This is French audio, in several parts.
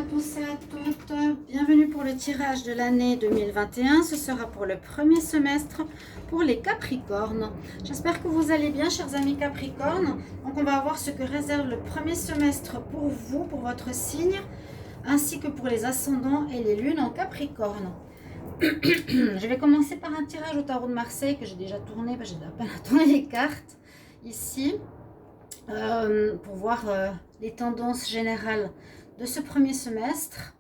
tous et à toutes, bienvenue pour le tirage de l'année 2021. Ce sera pour le premier semestre pour les Capricornes. J'espère que vous allez bien, chers amis Capricornes. Donc on va voir ce que réserve le premier semestre pour vous, pour votre signe, ainsi que pour les ascendants et les lunes en Capricorne. Je vais commencer par un tirage au tarot de Marseille que j'ai déjà tourné, j'ai à peine tourné les cartes ici, pour voir les tendances générales de ce premier semestre.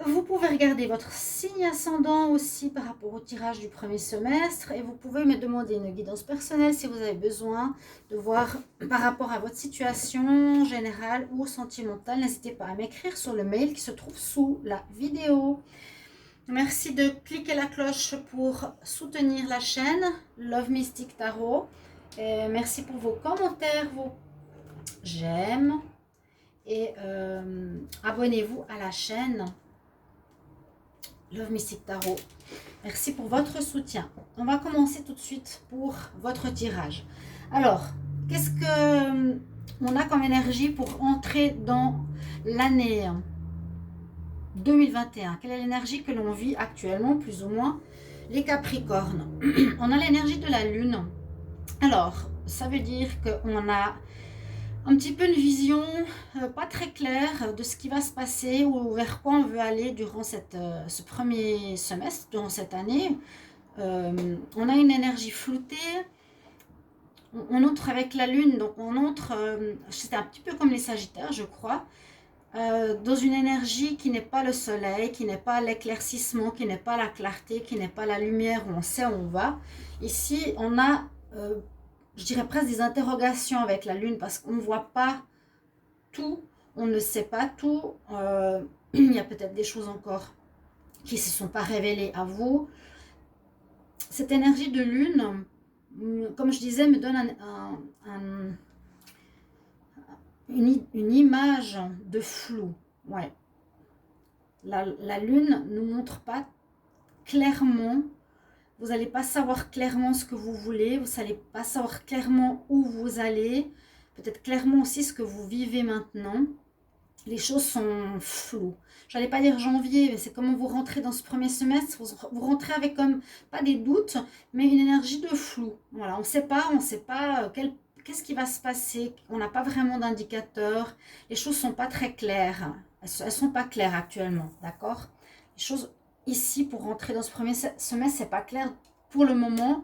Vous pouvez regarder votre signe ascendant aussi par rapport au tirage du premier semestre, et vous pouvez me demander une guidance personnelle si vous avez besoin de voir par rapport à votre situation générale ou sentimentale. N'hésitez pas à m'écrire sur le mail qui se trouve sous la vidéo. Merci de cliquer la cloche pour soutenir la chaîne Love Mystic Tarot. Et merci pour vos commentaires, vos j'aime. Et abonnez-vous à la chaîne Love Mystic Tarot. Merci pour votre soutien. On va commencer tout de suite pour votre tirage. Alors, qu'est-ce que on a comme énergie pour entrer dans l'année 2021? Quelle est l'énergie que l'on vit actuellement, plus ou moins, les Capricornes? On a l'énergie de la Lune. Alors, ça veut dire qu'on a un petit peu une vision pas très claire de ce qui va se passer ou vers quoi on veut aller durant ce premier semestre, durant cette année. On a une énergie floutée. On entre avec la Lune, donc on entre, c'est un petit peu comme les Sagittaires, je crois, dans une énergie qui n'est pas le soleil, qui n'est pas l'éclaircissement, qui n'est pas la clarté, qui n'est pas la lumière où on sait où on va. Ici, on a je dirais presque des interrogations avec la Lune, parce qu'on ne voit pas tout, on ne sait pas tout. Il y a peut-être des choses encore qui ne se sont pas révélées à vous. Cette énergie de Lune, comme je disais, me donne une image de flou. Ouais. La Lune ne nous montre pas clairement. Vous n'allez pas savoir clairement ce que vous voulez, vous n'allez pas savoir clairement où vous allez, peut-être clairement aussi ce que vous vivez maintenant. Les choses sont floues. Je n'allais pas dire janvier, mais c'est comment vous rentrez dans ce premier semestre. Vous rentrez avec comme, pas des doutes, mais une énergie de flou. Voilà, on ne sait pas qu'est-ce qui va se passer. On n'a pas vraiment d'indicateur. Les choses ne sont pas très claires. Elles ne sont pas claires actuellement, d'accord? Les choses... Ici, pour rentrer dans ce premier semestre, c'est pas clair pour le moment.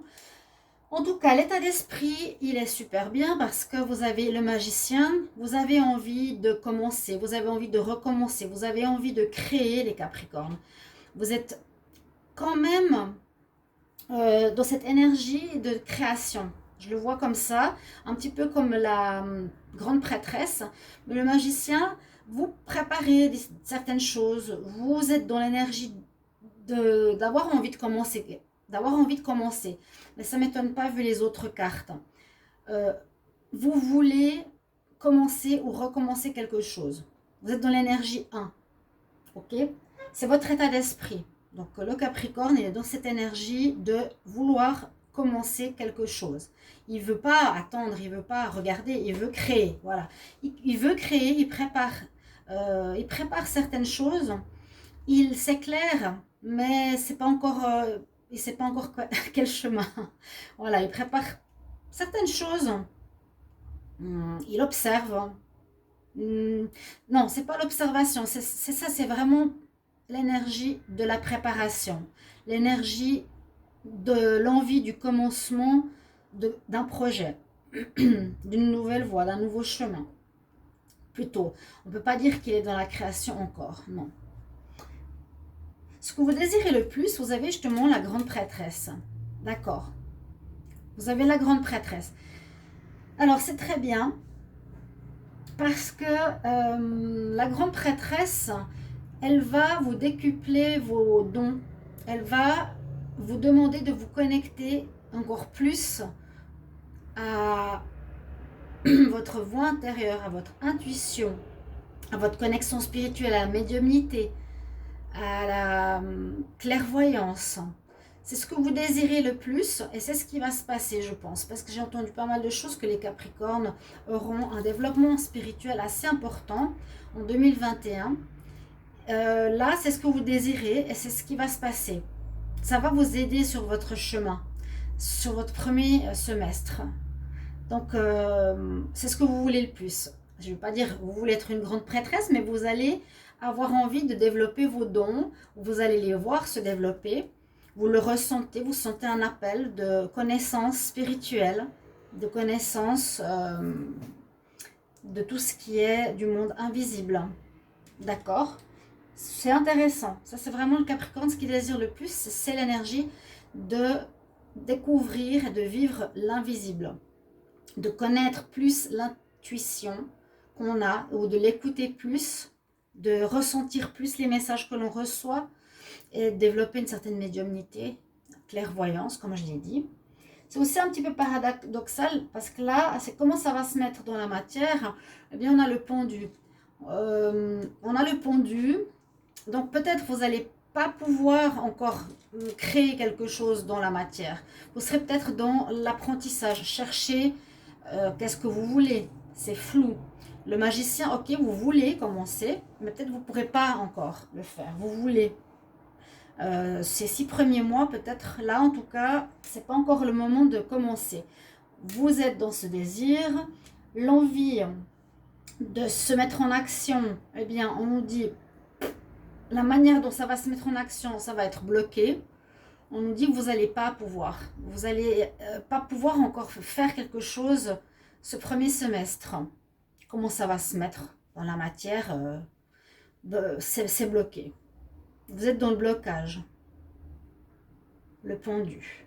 En tout cas, l'état d'esprit, il est super bien parce que vous avez le magicien, vous avez envie de commencer, vous avez envie de recommencer, vous avez envie de créer, les Capricornes. Vous êtes quand même dans cette énergie de création. Je le vois comme ça, un petit peu comme la grande prêtresse. Mais le magicien, vous préparez certaines choses, vous êtes dans l'énergie d'avoir envie de commencer, mais ça ne m'étonne pas vu les autres cartes. Vous voulez commencer ou recommencer quelque chose, vous êtes dans l'énergie 1, ok, c'est votre état d'esprit. Donc le Capricorne, il est dans cette énergie de vouloir commencer quelque chose. Il ne veut pas attendre, il ne veut pas regarder, il veut créer. Voilà, il veut créer, il prépare certaines choses, il s'éclaire, mais c'est pas encore, il ne sait pas encore quel chemin. Voilà, il prépare certaines choses. Il observe. Non, c'est pas l'observation. C'est ça, c'est vraiment l'énergie de la préparation, l'énergie de l'envie du commencement d'un projet, d'une nouvelle voie, d'un nouveau chemin. Plutôt, on ne peut pas dire qu'il est dans la création encore, non. Ce que vous désirez le plus, vous avez justement la grande prêtresse. D'accord. Vous avez la grande prêtresse. Alors, c'est très bien. Parce que la grande prêtresse, elle va vous décupler vos dons. Elle va vous demander de vous connecter encore plus à votre voix intérieure, à votre intuition, à votre connexion spirituelle, à la médiumnité, à la clairvoyance. C'est ce que vous désirez le plus et c'est ce qui va se passer, je pense. Parce que j'ai entendu pas mal de choses que les Capricornes auront un développement spirituel assez important en 2021. Là, c'est ce que vous désirez et c'est ce qui va se passer. Ça va vous aider sur votre chemin, sur votre premier semestre. Donc, c'est ce que vous voulez le plus. Je ne veux pas dire que vous voulez être une grande prêtresse, mais vous allez avoir envie de développer vos dons. Vous allez les voir se développer. Vous le ressentez, vous sentez un appel de connaissances spirituelles, de connaissances de tout ce qui est du monde invisible. D'accord? C'est intéressant. Ça, c'est vraiment le Capricorne. Ce qu'il désire le plus, c'est l'énergie de découvrir et de vivre l'invisible. De connaître plus l'intuition qu'on a, ou de l'écouter plus, de ressentir plus les messages que l'on reçoit et de développer une certaine médiumnité, clairvoyance, comme je l'ai dit. C'est aussi un petit peu paradoxal parce que là, c'est comment ça va se mettre dans la matière. Eh bien, on a le pendu. Donc peut-être vous n'allez pas pouvoir encore créer quelque chose dans la matière. Vous serez peut-être dans l'apprentissage, chercher qu'est-ce que vous voulez. C'est flou. Le magicien, ok, vous voulez commencer, mais peut-être vous ne pourrez pas encore le faire. Vous voulez. Ces 6 premiers mois, peut-être là en tout cas, c'est pas encore le moment de commencer. Vous êtes dans ce désir, l'envie de se mettre en action, eh bien on nous dit la manière dont ça va se mettre en action, ça va être bloqué. On nous dit que vous n'allez pas pouvoir. Vous n'allez pas pouvoir encore faire quelque chose ce premier semestre. Comment ça va se mettre dans la matière c'est bloqué. Vous êtes dans le blocage. Le pendu.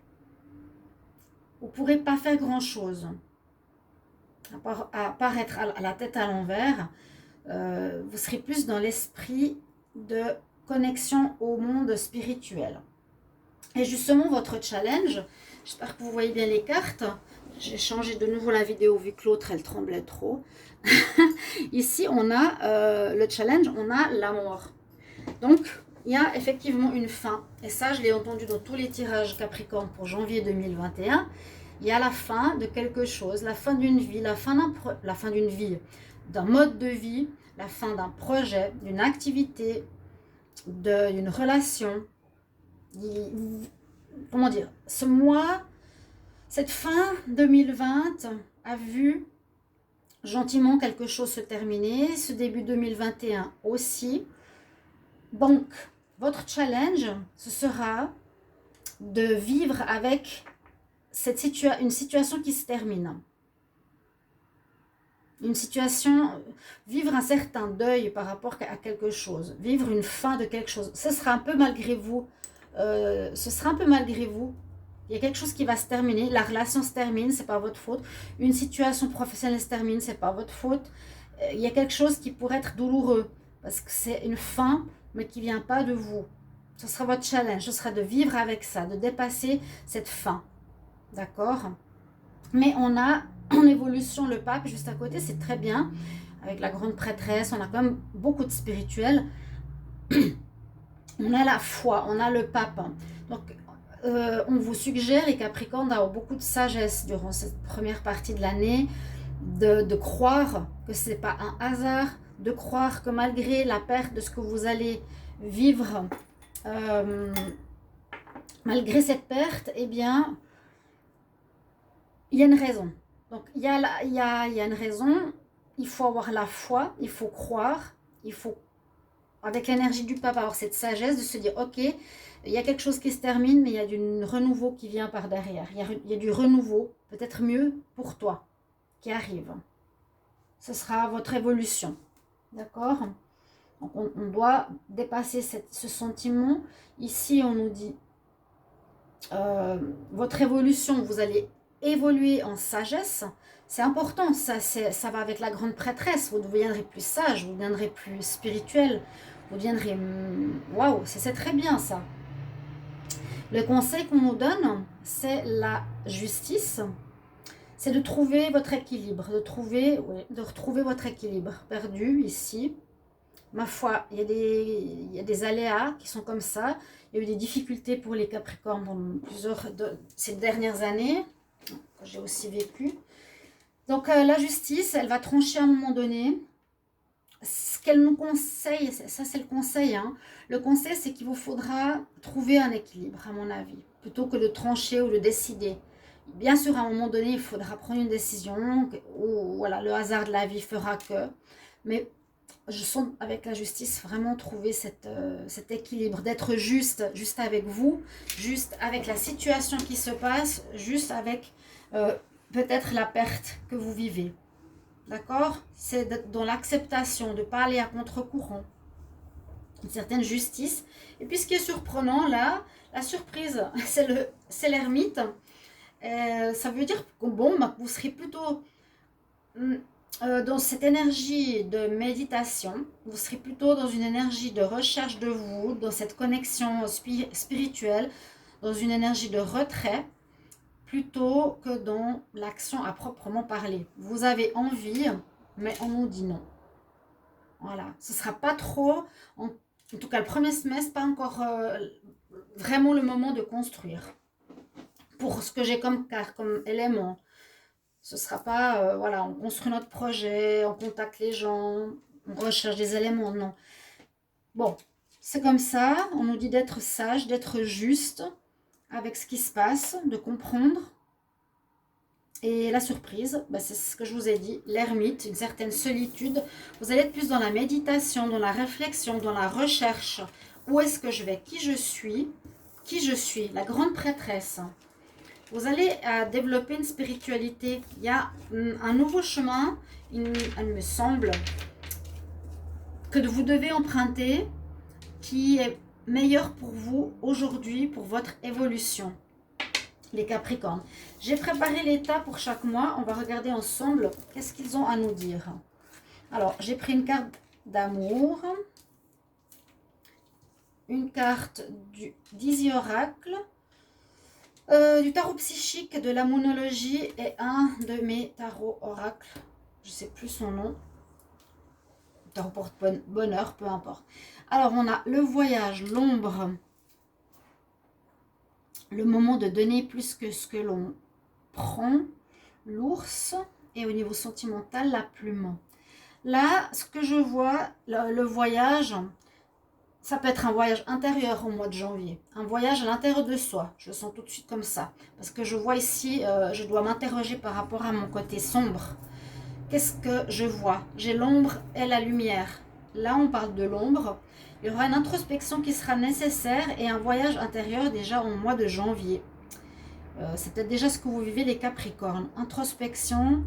Vous ne pourrez pas faire grand-chose. À part être à la tête à l'envers, vous serez plus dans l'esprit de connexion au monde spirituel. Et justement, votre challenge, j'espère que vous voyez bien les cartes. J'ai changé de nouveau la vidéo vu que l'autre, elle tremblait trop. Ici, on a le challenge, on a l'amour. Donc, il y a effectivement une fin. Et ça, je l'ai entendu dans tous les tirages Capricorne pour janvier 2021. Il y a la fin de quelque chose, la fin d'une vie, la fin d'une vie, d'un mode de vie, la fin d'un projet, d'une activité, d'une relation. Comment dire, ce mois, cette fin 2020 a vu gentiment quelque chose se terminer, ce début 2021 aussi. Donc, votre challenge, ce sera de vivre avec une situation qui se termine. Une situation, vivre un certain deuil par rapport à quelque chose, vivre une fin de quelque chose. Ce sera un peu malgré vous. Il y a quelque chose qui va se terminer. La relation se termine, c'est pas votre faute. Une situation professionnelle se termine, c'est pas votre faute. Il y a quelque chose qui pourrait être douloureux parce que c'est une fin, mais qui vient pas de vous. Ce sera votre challenge, ce sera de vivre avec ça, de dépasser cette fin. D'accord? Mais on a en évolution le pape juste à côté, c'est très bien. Avec la grande prêtresse, on a quand même beaucoup de spirituels. On a la foi, on a le pape. Donc, on vous suggère, les Capricornes, d'avoir beaucoup de sagesse durant cette première partie de l'année, de croire que ce n'est pas un hasard, de croire que malgré la perte de ce que vous allez vivre, malgré cette perte, eh bien, il y a une raison. Donc, il y a une raison, il faut avoir la foi, il faut croire, il faut, avec l'énergie du pape, avoir cette sagesse de se dire, ok, il y a quelque chose qui se termine, mais il y a du renouveau qui vient par derrière. Il y a du renouveau, peut-être mieux pour toi, qui arrive. Ce sera votre évolution. D'accord? Donc, on doit dépasser ce sentiment. Ici, on nous dit, votre évolution, vous allez évoluer en sagesse. C'est important, ça va avec la grande prêtresse. Vous deviendrez plus sage, vous deviendrez plus spirituel, vous deviendrez... Waouh, c'est très bien ça. Le conseil qu'on nous donne, c'est la justice. C'est de trouver votre équilibre, de retrouver votre équilibre perdu ici. Ma foi, il y a des aléas qui sont comme ça. Il y a eu des difficultés pour les Capricornes dans plusieurs de ces dernières années, que j'ai aussi vécu. Donc la justice, elle va trancher à un moment donné. Ce qu'elle nous conseille, ça c'est le conseil, hein. Le conseil, c'est qu'il vous faudra trouver un équilibre, à mon avis, plutôt que de trancher ou de décider. Bien sûr, à un moment donné, il faudra prendre une décision, ou voilà, le hasard de la vie fera que. Mais je sens avec la justice vraiment trouver cet équilibre, d'être juste, juste avec vous, juste avec la situation qui se passe, juste avec peut-être la perte que vous vivez. D'accord? C'est dans l'acceptation de parler à contre-courant, une certaine justice. Et puis ce qui est surprenant là, la surprise, c'est l'ermite. Ça veut dire que bon, vous serez plutôt dans cette énergie de méditation, vous serez plutôt dans une énergie de recherche de vous, dans cette connexion spirituelle, dans une énergie de retrait, plutôt que dans l'action à proprement parler. Vous avez envie, mais on nous dit non. Voilà, ce ne sera pas trop, en tout cas le premier semestre, pas encore vraiment le moment de construire. Pour ce que j'ai comme élément, ce ne sera pas, voilà, on construit notre projet, on contacte les gens, on recherche des éléments, non. Bon, c'est comme ça, on nous dit d'être sage, d'être juste avec ce qui se passe, de comprendre. Et la surprise, c'est ce que je vous ai dit, l'ermite, une certaine solitude. Vous allez être plus dans la méditation, dans la réflexion, dans la recherche. Où est-ce que je vais? Qui je suis? Qui je suis? La grande prêtresse. Vous allez développer une spiritualité. Il y a un nouveau chemin, il me semble, que vous devez emprunter, qui est meilleur pour vous aujourd'hui, pour votre évolution. Les Capricornes. J'ai préparé l'état pour chaque mois. On va regarder ensemble qu'est-ce qu'ils ont à nous dire. Alors, j'ai pris une carte d'amour, une carte du Dizzy Oracle, du tarot psychique, de la monologie et un de mes tarots oracles. Je ne sais plus son nom. Tarot porte bonheur, peu importe. Alors, on a le voyage, l'ombre, le moment de donner plus que ce que l'on prend, l'ours, et au niveau sentimental, la plume. Là, ce que je vois, le voyage, ça peut être un voyage intérieur au mois de janvier, un voyage à l'intérieur de soi, je le sens tout de suite comme ça, parce que je vois ici, je dois m'interroger par rapport à mon côté sombre. Qu'est-ce que je vois? J'ai l'ombre et la lumière. Là, on parle de l'ombre. Il y aura une introspection qui sera nécessaire et un voyage intérieur déjà au mois de janvier. C'est peut-être déjà ce que vous vivez les Capricornes. Introspection,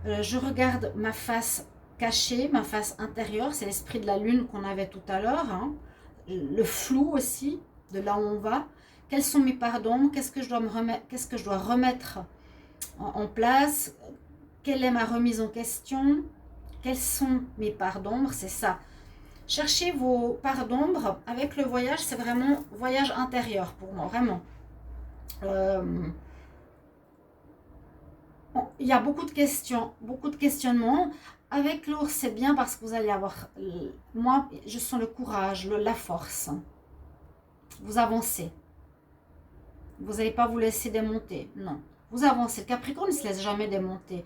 je regarde ma face cachée, ma face intérieure, c'est l'esprit de la lune qu'on avait tout à l'heure. Hein. Le flou aussi, de là où on va. Quels sont mes pardons? Qu'est-ce que je dois remettre en place? Quelle est ma remise en question? Quels sont mes parts d'ombre? C'est ça. Cherchez vos parts d'ombre. Avec le voyage, c'est vraiment voyage intérieur pour moi, vraiment. Il y a beaucoup de questions, beaucoup de questionnements. Avec l'ours, c'est bien parce que vous allez avoir... Moi, je sens le courage, la force. Vous avancez. Vous n'allez pas vous laisser démonter, non. Vous avancez. Le Capricorne ne se laisse jamais démonter.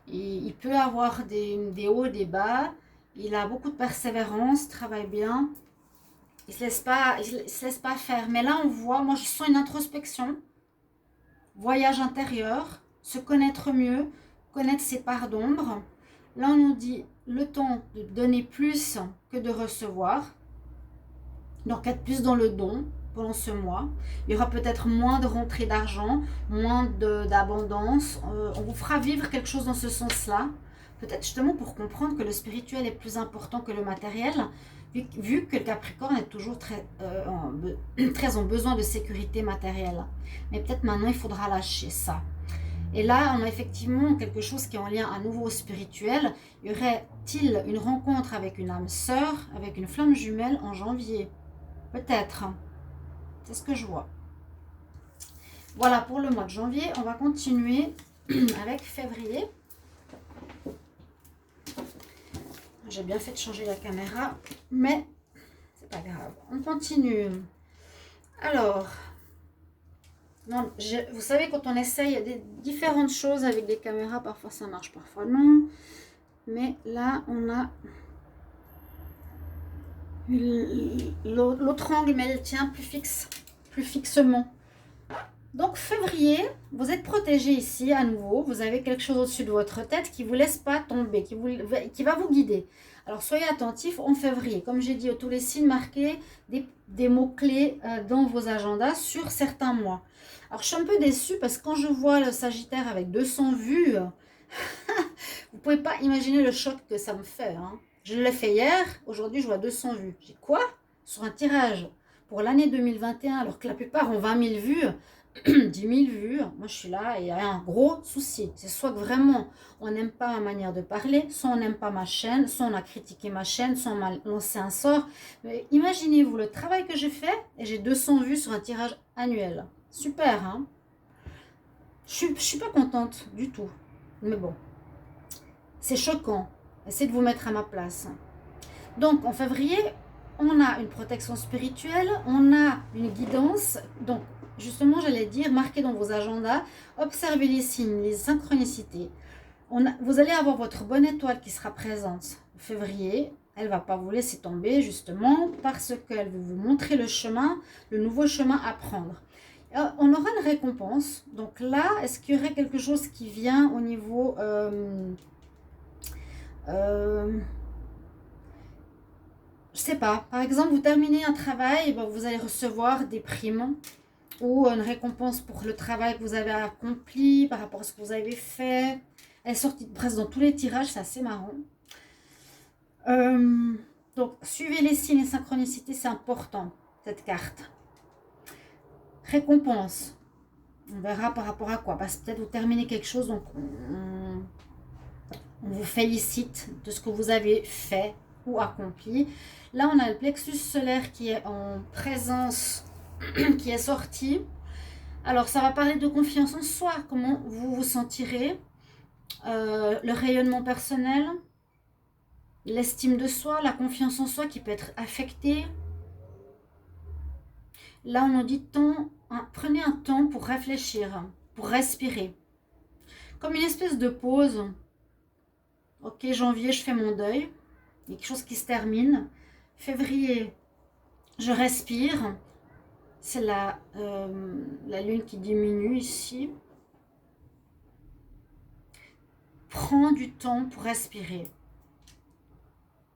Il peut avoir des hauts, des bas. Il a beaucoup de persévérance, travaille bien. Il ne se laisse pas faire. Mais là, on voit, moi, je sens une introspection. Voyage intérieur, se connaître mieux, connaître ses parts d'ombre. Là, on nous dit le temps de donner plus que de recevoir. Donc, être plus dans le don pendant ce mois. Il y aura peut-être moins de rentrée d'argent, moins d'abondance. On vous fera vivre quelque chose dans ce sens-là. Peut-être justement pour comprendre que le spirituel est plus important que le matériel, vu que le Capricorne est toujours très en besoin de sécurité matérielle. Mais peut-être maintenant, il faudra lâcher ça. Et là, on a effectivement quelque chose qui est en lien à nouveau au spirituel. Y aurait-il une rencontre avec une âme sœur, avec une flamme jumelle en janvier? Peut-être. C'est ce que je vois. Voilà pour le mois de janvier. On va continuer avec février. j'ai bien fait de changer la caméra, mais c'est pas grave. On continue. Alors, non, vous savez, quand on essaye des différentes choses avec des caméras, parfois ça marche, parfois non. Mais là, on a l'autre angle, mais elle tient plus fixement. Donc, février, vous êtes protégé ici à nouveau. Vous avez quelque chose au-dessus de votre tête qui ne vous laisse pas tomber, qui va vous guider. Alors, soyez attentifs en février. Comme j'ai dit, tous les signes marqués, des mots-clés dans vos agendas sur certains mois. Alors, je suis un peu déçue parce que quand je vois le Sagittaire avec 200 vues, vous ne pouvez pas imaginer le choc que ça me fait. Hein. Je l'ai fait hier, aujourd'hui je vois 200 vues. J'ai quoi? Sur un tirage pour l'année 2021, alors que la plupart ont 20 000 vues, 10 000 vues. Moi je suis là et il y a un gros souci. C'est soit que vraiment on n'aime pas ma manière de parler, soit on n'aime pas ma chaîne, soit on a critiqué ma chaîne, soit on m'a lancé un sort. Mais imaginez-vous le travail que j'ai fait et j'ai 200 vues sur un tirage annuel. Super, hein? Je suis pas contente du tout. Mais bon. C'est choquant. Essayez de vous mettre à ma place. Donc, en février, on a une protection spirituelle, on a une guidance. Donc, justement, j'allais dire, marquez dans vos agendas, observez les signes, les synchronicités. Vous allez avoir votre bonne étoile qui sera présente en février. Elle ne va pas vous laisser tomber, justement, parce qu'elle veut vous montrer le chemin, le nouveau chemin à prendre. On aura une récompense. Donc là, est-ce qu'il y aurait quelque chose qui vient au niveau... je sais pas, par exemple vous terminez un travail, ben, vous allez recevoir des primes ou une récompense pour le travail que vous avez accompli par rapport à ce que vous avez fait. Elle est sortie presque dans tous les tirages, c'est assez marrant. Donc suivez les signes et synchronicités, c'est important cette carte. Récompense, on verra par rapport à quoi, parce que peut-être vous terminez quelque chose, donc on vous félicite de ce que vous avez fait ou accompli. Là, on a le plexus solaire qui est en présence, qui est sorti. Alors, ça va parler de confiance en soi, comment vous vous sentirez, le rayonnement personnel, l'estime de soi, la confiance en soi qui peut être affectée. Là, on nous dit prenez un temps pour réfléchir, pour respirer. Comme une espèce de pause. Ok, janvier, je fais mon deuil. Il y a quelque chose qui se termine. Février, je respire. C'est la lune qui diminue ici. Prends du temps pour respirer.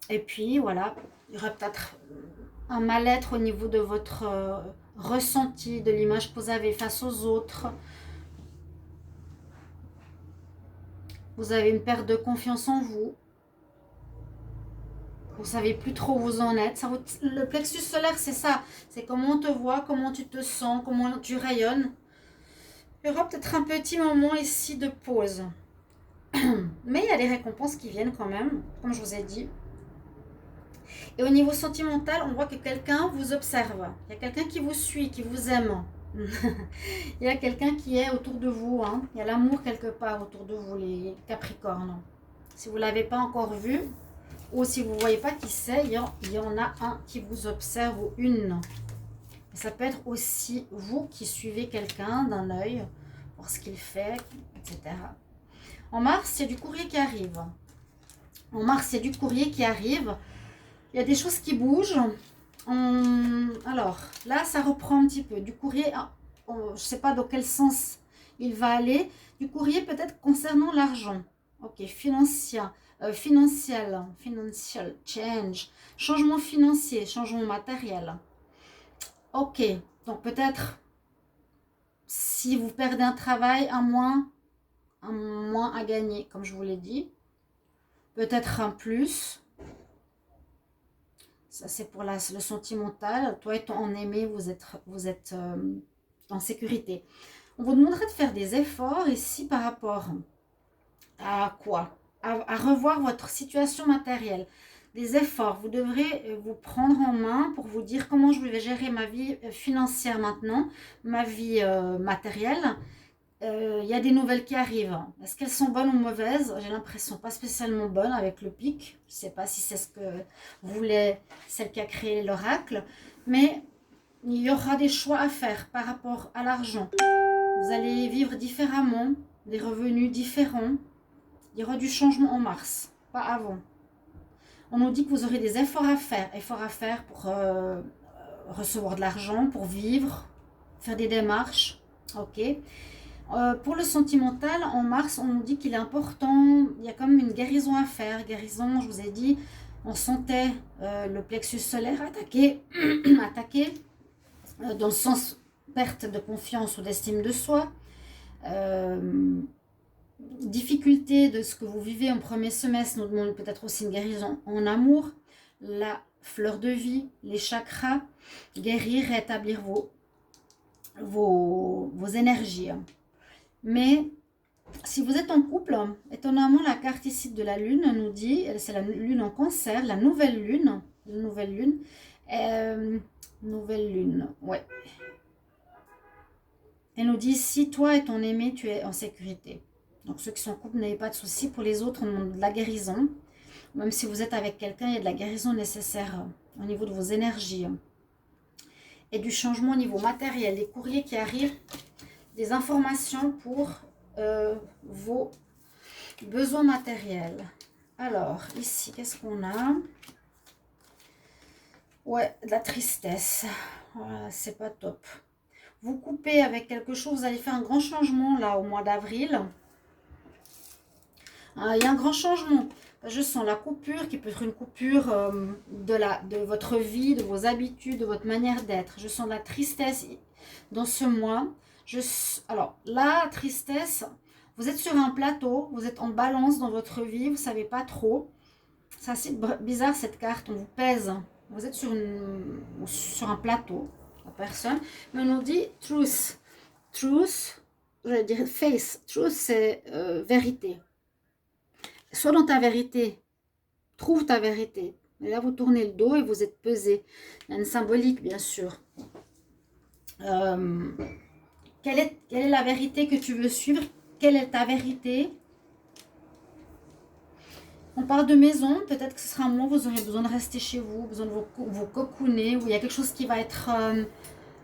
Et puis, voilà, il y aura peut-être un mal-être au niveau de votre ressenti, de l'image que vous avez face aux autres. Vous avez une perte de confiance en vous. Vous ne savez plus trop où vous en êtes. Le plexus solaire, c'est ça. C'est comment on te voit, comment tu te sens, comment tu rayonnes. Il y aura peut-être un petit moment ici de pause. Mais il y a des récompenses qui viennent quand même, comme je vous ai dit. Et au niveau sentimental, on voit que quelqu'un vous observe. Il y a quelqu'un qui vous suit, qui vous aime. Il y a quelqu'un qui est autour de vous. Hein. Il y a l'amour quelque part autour de vous, les Capricornes. Si vous ne l'avez pas encore vu, ou si vous ne voyez pas qui c'est, il y en a un qui vous observe ou une. Et ça peut être aussi vous qui suivez quelqu'un d'un œil, voir ce qu'il fait, etc. En mars, il y a du courrier qui arrive. En mars, il y a du courrier qui arrive. Il y a des choses qui bougent. Alors, là, ça reprend un petit peu. Du courrier, je ne sais pas dans quel sens il va aller. Du courrier peut-être concernant l'argent. Ok, financial change, changement financier, changement matériel. Ok, donc peut-être si vous perdez un travail, un moins à gagner, comme je vous l'ai dit. Peut-être un plus. Ça, c'est pour le sentimental. Toi et ton aimé, vous êtes en sécurité. On vous demanderait de faire des efforts ici par rapport à quoi? À revoir votre situation matérielle. Des efforts. Vous devrez vous prendre en main pour vous dire comment je vais gérer ma vie financière maintenant, ma vie matérielle. il y a des nouvelles qui arrivent. Est-ce qu'elles sont bonnes ou mauvaises? J'ai l'impression pas spécialement bonnes avec le pic. Je ne sais pas si c'est ce que voulait celle qui a créé l'oracle. Mais il y aura des choix à faire par rapport à l'argent. Vous allez vivre différemment, des revenus différents. Il y aura du changement en mars, pas avant. On nous dit que vous aurez des efforts à faire pour recevoir de l'argent, pour vivre, faire des démarches. Ok. Pour le sentimental, en mars, on nous dit qu'il est important, il y a quand même une guérison à faire. Guérison, je vous ai dit, on sentait le plexus solaire attaqué, attaqué dans le sens perte de confiance ou d'estime de soi. Difficulté de ce que vous vivez en premier semestre nous demande peut-être aussi une guérison en amour. La fleur de vie, les chakras, guérir, rétablir vos énergies. Mais si vous êtes en couple, étonnamment, la carte ici de la lune nous dit, c'est la lune en cancer, la nouvelle lune, ouais. Elle nous dit, si toi et ton aimé, tu es en sécurité. Donc ceux qui sont en couple, n'ayez pas de soucis. Pour les autres, on demande de la guérison. Même si vous êtes avec quelqu'un, il y a de la guérison nécessaire au niveau de vos énergies. Et du changement au niveau matériel, des courriers qui arrivent, des informations pour vos besoins matériels. Alors, ici, qu'est-ce qu'on a? Ouais, de la tristesse. Voilà, c'est pas top. Vous coupez avec quelque chose, vous allez faire un grand changement là au mois d'avril. Il y a un grand changement. Je sens la coupure qui peut être une coupure de votre vie, de vos habitudes, de votre manière d'être. Je sens de la tristesse dans ce mois. Alors, la tristesse, vous êtes sur un plateau, vous êtes en balance dans votre vie, vous ne savez pas trop. C'est assez bizarre cette carte, on vous pèse. Vous êtes sur un plateau, la personne. Mais on nous dit truth. Truth, je vais dire face. Truth, c'est vérité. Sois dans ta vérité. Trouve ta vérité. Et là, vous tournez le dos et vous êtes pesé. Il y a une symbolique, bien sûr. Quelle est la vérité que tu veux suivre? Quelle est ta vérité? On parle de maison. Peut-être que ce sera un moment où vous aurez besoin de rester chez vous, besoin de vous cocooner, où il y a quelque chose qui va être,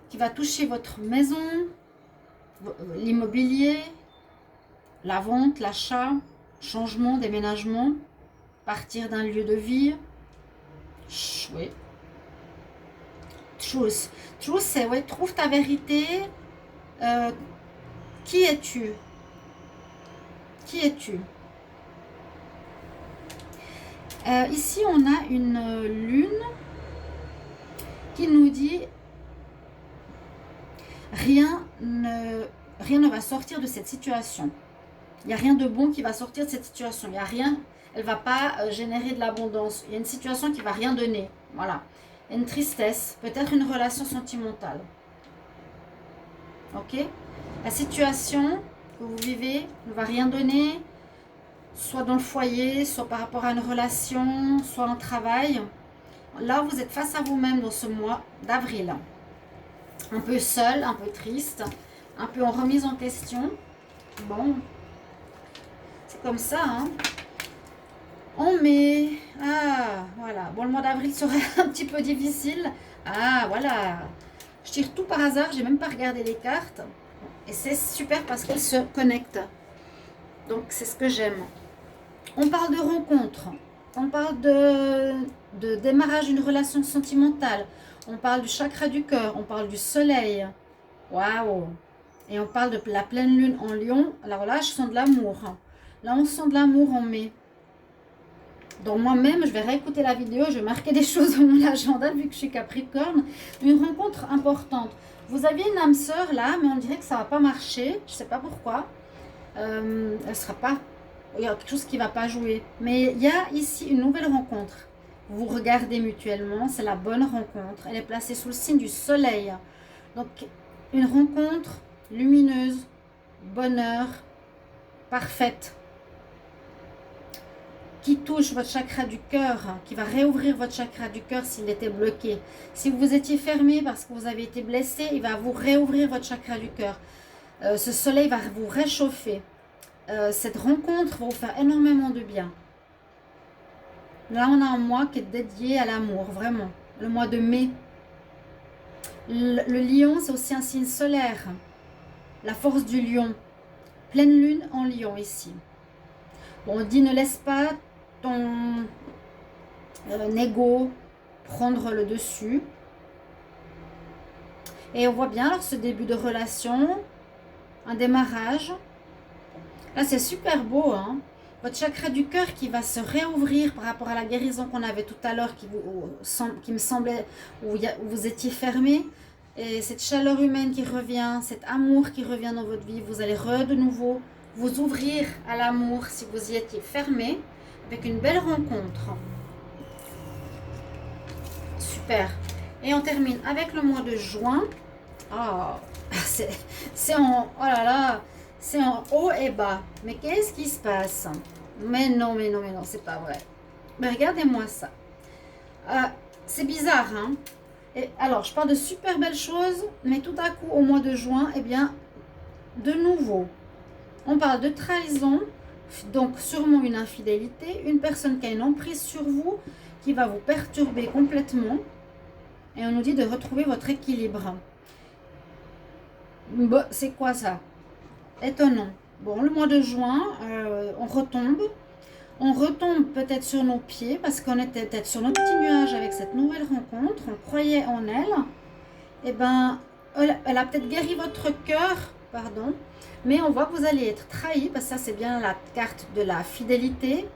qui va toucher votre maison, l'immobilier, la vente, l'achat, changement, déménagement, partir d'un lieu de vie. Oui. Truth. Truth, c'est, ouais, trouve ta vérité. Qui es-tu? Qui es-tu? Ici, on a une lune qui nous dit rien ne va sortir de cette situation. Il n'y a rien de bon qui va sortir de cette situation. Il n'y a rien, elle ne va pas générer de l'abondance. Il y a une situation qui ne va rien donner. Voilà. Il y a une tristesse, peut-être une relation sentimentale. Ok? La situation que vous vivez ne va rien donner, soit dans le foyer, soit par rapport à une relation, soit en travail. Là, vous êtes face à vous-même dans ce mois d'avril. Un peu seul, un peu triste, un peu en remise en question. Bon, c'est comme ça, hein. En mai, ah, voilà. Bon, le mois d'avril serait un petit peu difficile. Ah, voilà. Je tire tout par hasard, j'ai même pas regardé les cartes. Et c'est super parce qu'elles se connectent. Donc, c'est ce que j'aime. On parle de rencontre. On parle de démarrage d'une relation sentimentale. On parle du chakra du cœur. On parle du soleil. Waouh! Et on parle de la pleine lune en lion. Alors là, je sens de l'amour. Là, on sent de l'amour en mai. Donc moi-même, je vais réécouter la vidéo, je vais marquer des choses dans mon agenda vu que je suis Capricorne. Une rencontre importante. Vous aviez une âme sœur là, mais on dirait que ça ne va pas marcher. Je ne sais pas pourquoi. Elle sera pas... Il y a quelque chose qui ne va pas jouer. Mais il y a ici une nouvelle rencontre. Vous vous regardez mutuellement, c'est la bonne rencontre. Elle est placée sous le signe du soleil. Donc une rencontre lumineuse, bonheur, parfaite, qui touche votre chakra du cœur, qui va réouvrir votre chakra du cœur s'il était bloqué. Si vous étiez fermé parce que vous avez été blessé, il va vous réouvrir votre chakra du cœur. Ce soleil va vous réchauffer. Cette rencontre va vous faire énormément de bien. Là, on a un mois qui est dédié à l'amour, vraiment. Le mois de mai. Le lion, c'est aussi un signe solaire. La force du lion. Pleine lune en lion ici. Bon, on dit ne laisse pas ton ego prendre le dessus. Et on voit bien alors ce début de relation, un démarrage. Là, c'est super beau, hein. Votre chakra du cœur qui va se réouvrir par rapport à la guérison qu'on avait tout à l'heure, qui me semblait, où vous étiez fermé. Et cette chaleur humaine qui revient, cet amour qui revient dans votre vie, vous allez de nouveau vous ouvrir à l'amour si vous y étiez fermé, avec une belle rencontre. Super. Et on termine avec le mois de juin. Oh, c'est en... Oh là là, c'est en haut et bas. Mais qu'est-ce qui se passe? Mais non, c'est pas vrai. Mais regardez-moi ça. C'est bizarre, hein? Et alors, je parle de super belles choses, mais tout à coup, au mois de juin, eh bien, de nouveau, on parle de trahison, donc sûrement une infidélité, une personne qui a une emprise sur vous, qui va vous perturber complètement, et on nous dit de retrouver votre équilibre. Bon, c'est quoi ça? Étonnant. Bon, le mois de juin, on retombe peut-être sur nos pieds parce qu'on était peut-être sur notre petit nuage avec cette nouvelle rencontre. On croyait en elle. Et ben, elle a peut-être guéri votre cœur, pardon. Mais on voit que vous allez être trahi parce que ça, c'est bien la carte de la fidélité.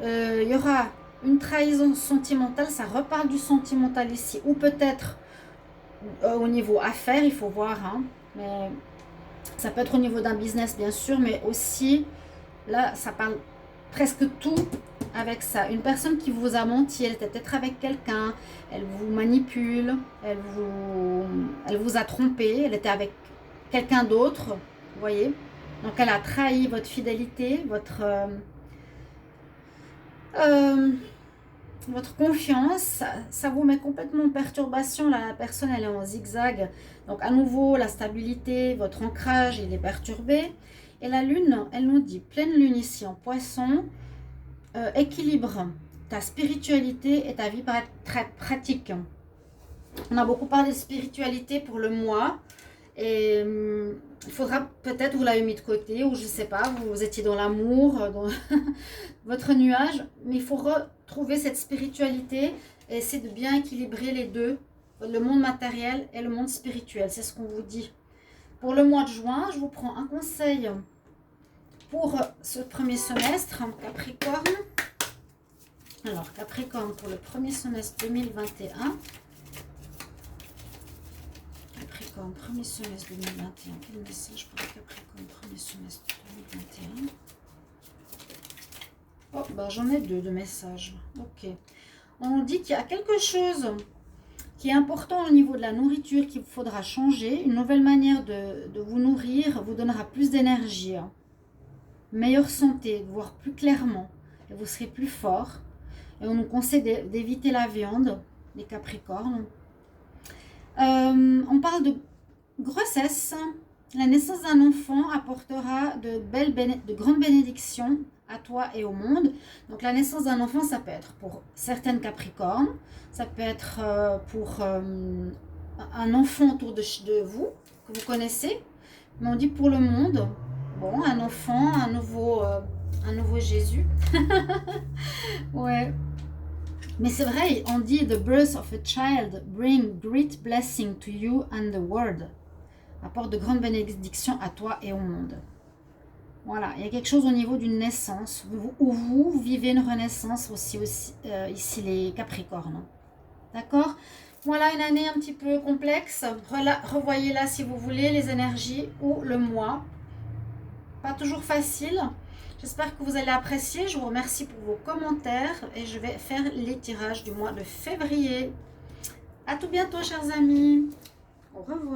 Il y aura une trahison sentimentale. Ça reparle du sentimental ici. Ou peut-être au niveau affaires, il faut voir. Hein, mais ça peut être au niveau d'un business, bien sûr. Mais aussi, là, ça parle presque tout avec ça. Une personne qui vous a menti, elle était peut-être avec quelqu'un, elle vous manipule, elle vous a trompé, elle était avec quelqu'un d'autre, vous voyez. Donc elle a trahi votre fidélité, votre confiance. Ça vous met complètement en perturbation. Là, la personne, elle est en zigzag. Donc à nouveau, la stabilité, votre ancrage, il est perturbé. Et la lune, elle nous dit, pleine lune ici en poisson, équilibre ta spiritualité et ta vie très pratique. On a beaucoup parlé de spiritualité pour le mois. Et il faudra peut-être, vous l'avez mis de côté, ou je ne sais pas, vous étiez dans l'amour, dans votre nuage. Mais il faut retrouver cette spiritualité et essayer de bien équilibrer les deux, le monde matériel et le monde spirituel. C'est ce qu'on vous dit. Pour le mois de juin, je vous prends un conseil pour ce premier semestre, Capricorne. Alors, Capricorne pour le premier semestre 2021. Capricorne, premier semestre 2021. Quel message pour le Capricorne, premier semestre 2021? Oh, bah j'en ai deux de messages. Ok. On dit qu'il y a quelque chose qui est important au niveau de la nourriture qu'il faudra changer. Une nouvelle manière de vous nourrir vous donnera plus d'énergie, meilleure santé, voir plus clairement. Et vous serez plus fort. Et on nous conseille d'éviter la viande, les Capricornes. On parle de grossesse. La naissance d'un enfant apportera de grandes bénédictions à toi et au monde. Donc la naissance d'un enfant, ça peut être pour certaines Capricornes, ça peut être pour un enfant autour de vous, que vous connaissez, mais on dit pour le monde, bon, un enfant, un nouveau Jésus. Ouais. Mais c'est vrai, on dit the birth of a child bring great blessing to you and the world. Apporte de grandes bénédictions à toi et au monde. Voilà, il y a quelque chose au niveau d'une naissance où vous vivez une renaissance aussi ici les Capricornes. D'accord? Voilà une année un petit peu complexe. Revoyez-la si vous voulez, les énergies ou le mois. Pas toujours facile. J'espère que vous allez apprécier. Je vous remercie pour vos commentaires et je vais faire les tirages du mois de février. À tout bientôt, chers amis. Au revoir.